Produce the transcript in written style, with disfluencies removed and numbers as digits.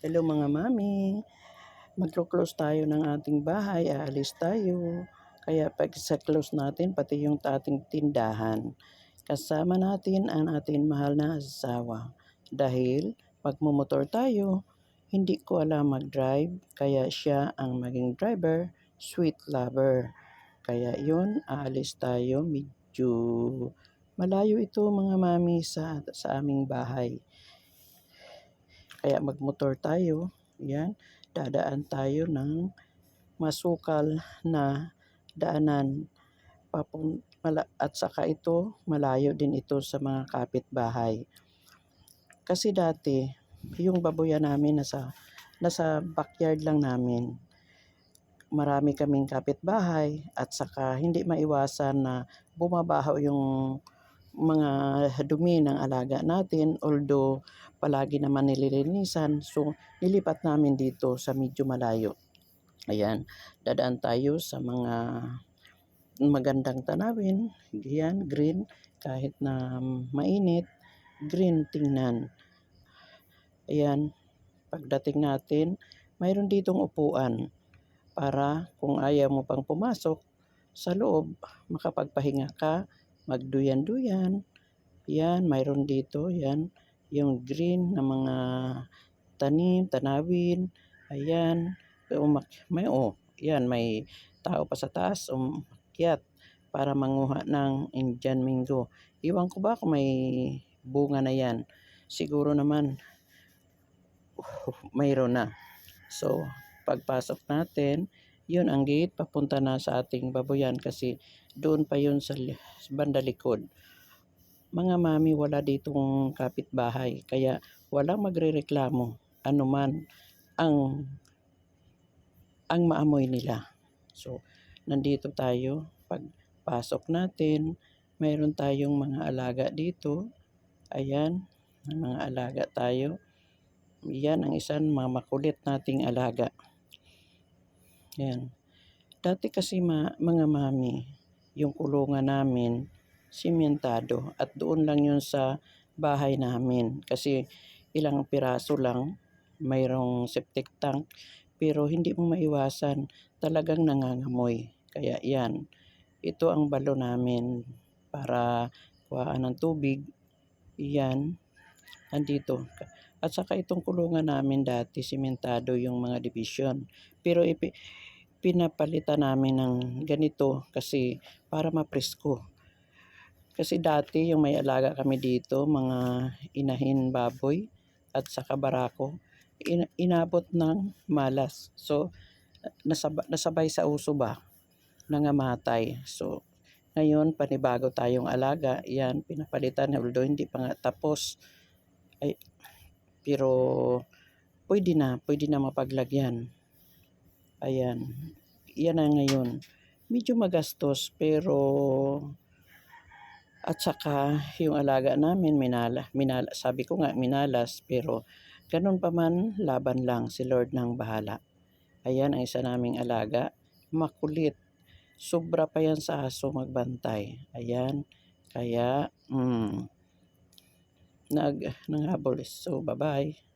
Hello mga mami, magko-close tayo ng ating bahay, aalis tayo. Kaya pag sa close natin, pati yung ating tindahan, kasama natin ang ating mahal na asawa. Dahil magmumotor tayo, hindi ko alam mag-drive, kaya siya ang maging driver, sweet lover. Kaya yun, aalis tayo, medyo malayo ito mga mami sa aming bahay. Kaya magmotor tayo, yan, dadaan tayo ng masukal na daanan at saka ito, malayo din ito sa mga kapitbahay. Kasi dati, yung baboyan namin nasa backyard lang namin. Marami kaming kapitbahay at saka hindi maiwasan na bumabaho yung mga dumi ng alaga natin, although palagi naman nililinisan, so nilipat namin dito sa medyo malayo. Ayan, dadaan tayo sa mga magandang tanawin, yan, green, kahit na mainit, green tingnan. Ayan, pagdating natin, mayroon ditong upuan para kung ayaw mo pang pumasok sa loob, makapagpahinga ka, magduyan-duyan. Yan, mayroon dito, yan, yung green na mga tanim, tanawin. Ayan, yan, may tao pa sa taas, umakyat para manguha ng Indian Mango. Iwan ko ba kung may bunga na yan? Siguro naman, mayroon na. So, pagpasok natin, yun ang gate, papunta na sa ating baboyan kasi doon pa yun sa banda likod. Mga mami, wala ditong kapitbahay, kaya walang magrereklamo anuman ang maamoy nila. So, nandito tayo, pagpasok natin, mayroon tayong mga alaga dito. Ayan, mga alaga tayo. Yan ang isang mga makulit nating alaga. Yan. Dati kasi mga mami, yung kulungan namin, simentado at doon lang yun sa bahay namin. Kasi ilang piraso lang, mayroong septic tank, pero hindi mo maiwasan, talagang nangangamoy. Kaya yan, ito ang balo namin para kuhaan ng tubig. Yan, andito. At saka itong kulungan namin dati, simentado yung mga division. Pero pinapalitan namin ng ganito kasi para mapresko. Kasi dati yung may alaga kami dito, mga inahin baboy at saka barako, inabot ng malas. So, nasabay sa uso ba, nangamatay. So, ngayon, panibago tayong alaga, yan, pinapalitan, although hindi pa nga tapos, ay, pero pwede na mapaglagyan. Ayan, yan na ngayon. Medyo magastos pero at saka yung alaga namin sabi ko nga minalas, pero ganun pa man, laban lang, si Lord nang bahala. Ayan ang isa naming alaga, makulit. Sobra pa yan sa aso magbantay. Ayan, kaya nanghabol. So bye-bye.